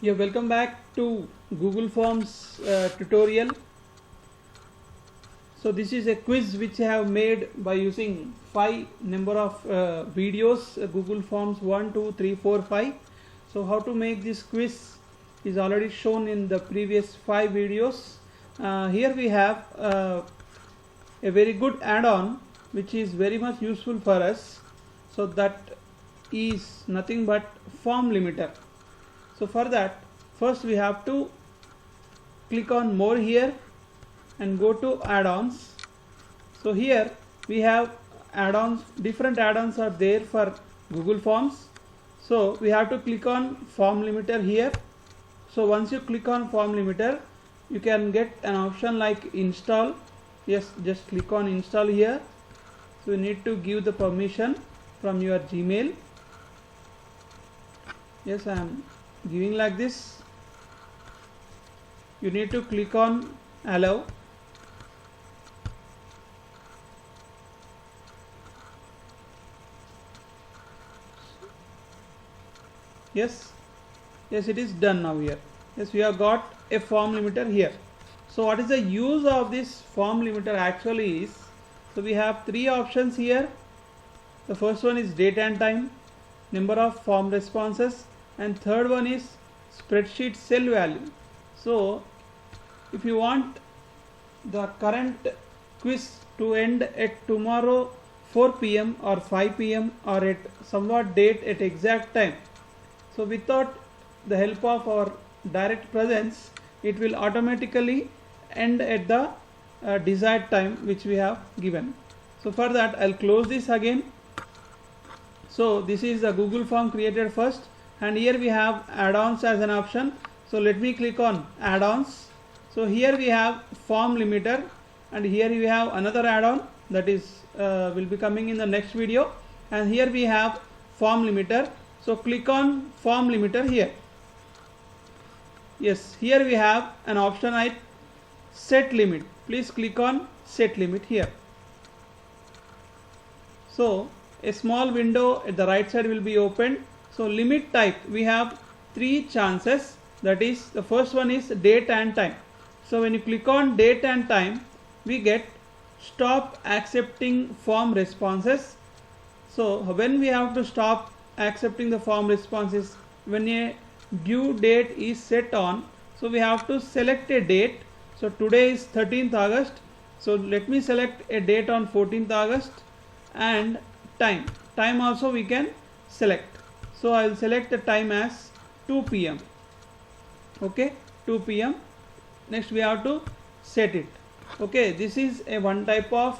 Yeah, welcome back to Google Forms tutorial. So this is a quiz which I have made by using 5 number of videos, Google Forms 1, 2, 3, 4, 5. So how to make this quiz is already shown in the previous 5 videos. Here we have a very good add-on which is very much useful for us. So that is nothing but form limiter. So for that, first we have to click on more here and go to add-ons. So here we have add-ons, different add-ons are there for Google Forms. So we have to click on form limiter here. So once you click on form limiter, you can get an option like install. Yes, just click on install here. So you need to give the permission from your Gmail. Yes, I am giving like this. You need to click on allow. Yes, it is done now here. Yes, we have got a form limiter here. So what is the use of this form limiter actually is, so we have 3 options here. The first one is date and time, number of form responses, and third one is spreadsheet cell value. So if you want the current quiz to end at tomorrow 4 p.m. or 5 p.m. or at somewhat date at exact time, so without the help of our direct presence, it will automatically end at the desired time which we have given. So for that, I'll close this again. So this is the Google form created first, and here we have add-ons as an option. So let me click on add-ons. So here we have form limiter, and here we have another add-on that is will be coming in the next video, and here we have form limiter. So click on form limiter here. Yes, here we have an option like set limit. Please click on set limit here. So a small window at the right side will be opened. So limit type, we have 3 chances. That is, the first one is date and time. So when you click on date and time, we get stop accepting form responses. So when we have to stop accepting the form responses, when a due date is set on, so we have to select a date. So today is 13th August. So let me select a date on 14th August, and time also we can select. So I will select the time as 2 p.m. Okay, 2 p.m. Next we have to set it. Okay, this is a one type of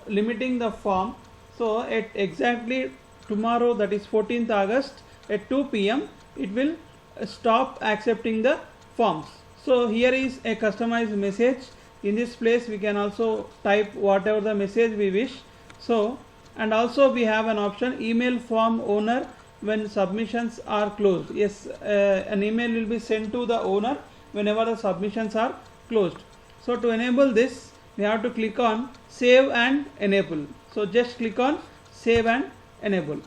limiting the form. So at exactly tomorrow, that is 14th August at 2 p.m. it will stop accepting the forms. So here is a customized message. In this place we can also type whatever the message we wish. So, and also we have an option email form owner when submissions are closed. Yes, an email will be sent to the owner whenever the submissions are closed. So to enable this, we have to click on save and enable. So just click on save and enable.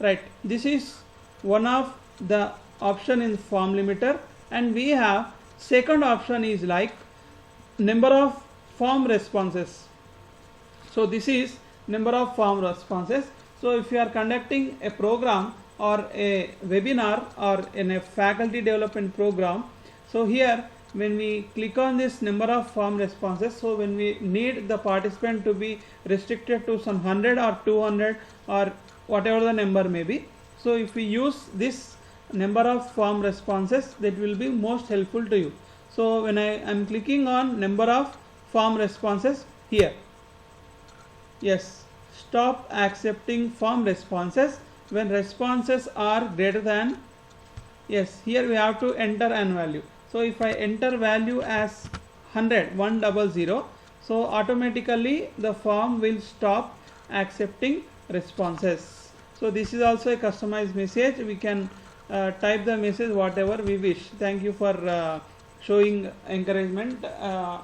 Right, this is one of the option in form limiter, and we have second option is like number of form responses. So this is number of form responses. So if you are conducting a program or a webinar or in a faculty development program, so here when we click on this number of form responses, so when we need the participant to be restricted to some 100 or 200 or whatever the number may be, so if we use this number of form responses, that will be most helpful to you. So when I am clicking on number of form responses here, yes, stop accepting form responses when responses are greater than, yes, here we have to enter an value. So if I enter value as 100, so automatically the form will stop accepting responses. So this is also a customized message. We can type the message whatever we wish. Thank you for showing encouragement.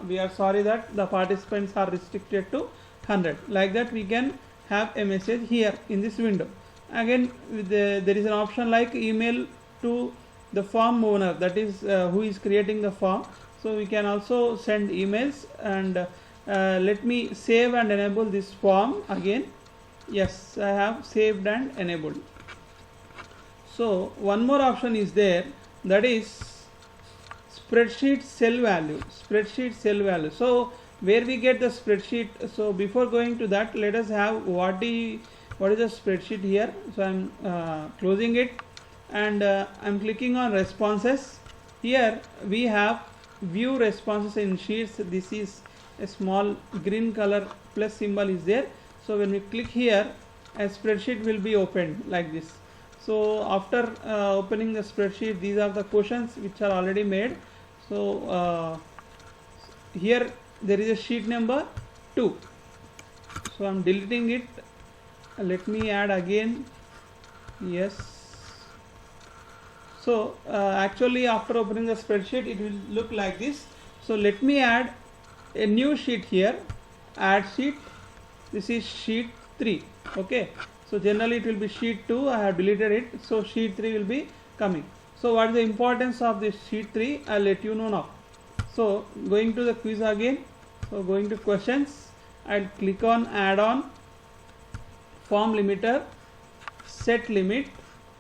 We are sorry that the participants are restricted to 100. Like that we can have a message here in this window. Again there is an option like email to the form owner, that is who is creating the form. So we can also send emails, and let me save and enable this form again. Yes, I have saved and enabled. So one more option is there, that is spreadsheet cell value. Spreadsheet cell value. So where we get the spreadsheet? So before going to that, let us have what is the spreadsheet here. So I'm closing it, and I'm clicking on responses. Here we have view responses in sheets. This is a small green color plus symbol is there. So when we click here, a spreadsheet will be opened like this. So after opening the spreadsheet, these are the questions which are already made. So here there is a sheet number 2. So I'm deleting it. Let me add again. Yes. So actually after opening the spreadsheet, it will look like this. So let me add a new sheet here. Add sheet. This is sheet 3. Okay. So generally it will be sheet 2. I have deleted it. So sheet 3 will be coming. So what is the importance of this sheet 3? I'll let you know now. So going to the quiz again. So going to questions, I'll click on add on, form limiter, set limit.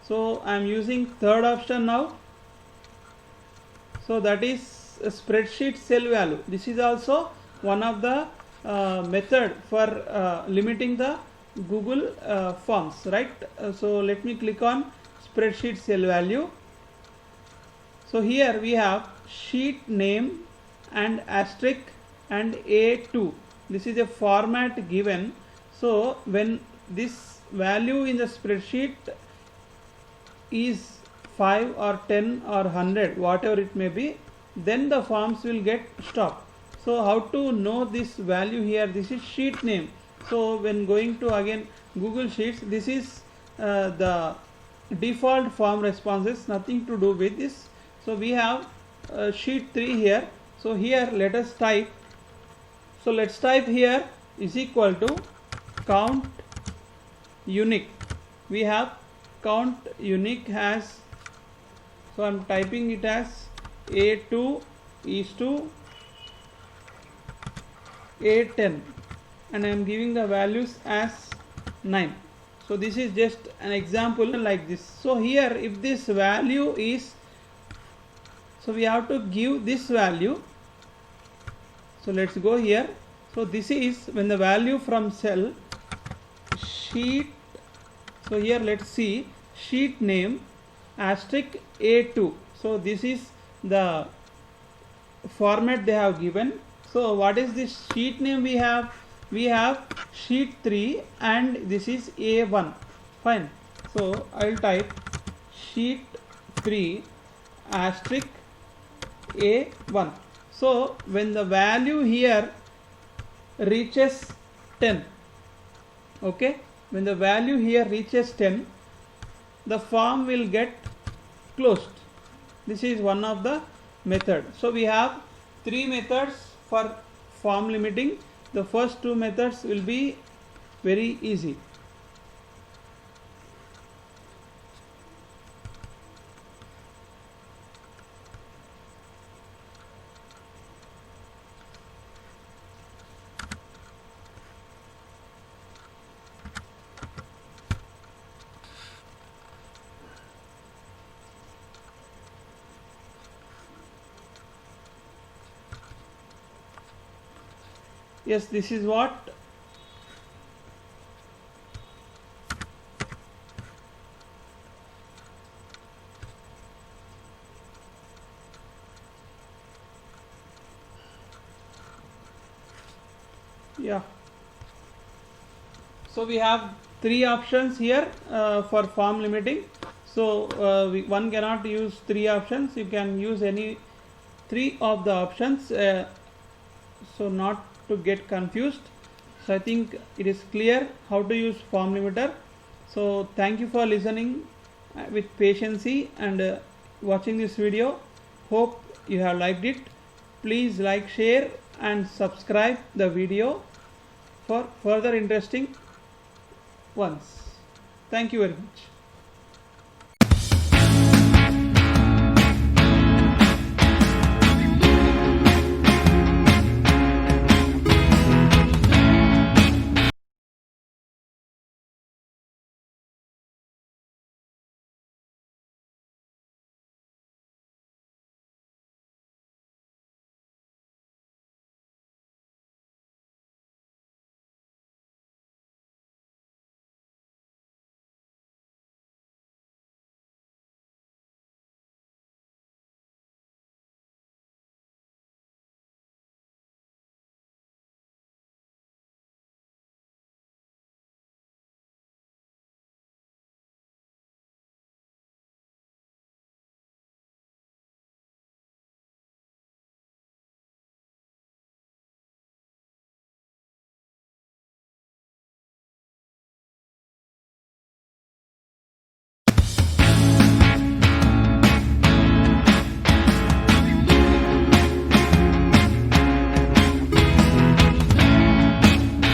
So I'm using third option now. So that is a spreadsheet cell value. This is also one of the method for limiting the Google forms, right? So let me click on spreadsheet cell value. So here we have sheet name and asterisk and A2. This is a format given. So when this value in the spreadsheet is 5 or 10 or 100, whatever it may be, then the forms will get stopped. So how to know this value here? This is sheet name. So when going to again Google Sheets, this is the default form responses, nothing to do with this. So we have sheet 3 here. So here let us type. So let's type here is equal to count unique. We have count unique as, so I'm typing it as A2 is to A10, and I am giving the values as 9. So this is just an example like this. So here if this value is, so we have to give this value. So let's go here. So this is when the value from cell sheet. So here let's see sheet name asterisk A2. So this is the format they have given. So what is this sheet name we have? We have sheet 3 and this is A1. Fine. So I will type sheet 3 asterisk A1. So when the value here reaches 10, okay, when the value here reaches 10, the form will get closed. This is one of the method. So we have 3 methods for form limiting. The first 2 methods will be very easy. Yes, this is what yeah. So we have 3 options here for form limiting. So one cannot use 3 options. You can use any 3 of the options. So not to get confused. So I think it is clear how to use form limiter. So thank you for listening with patience and watching this video. Hope you have liked it. Please like, share and subscribe the video for further interesting ones. Thank you very much.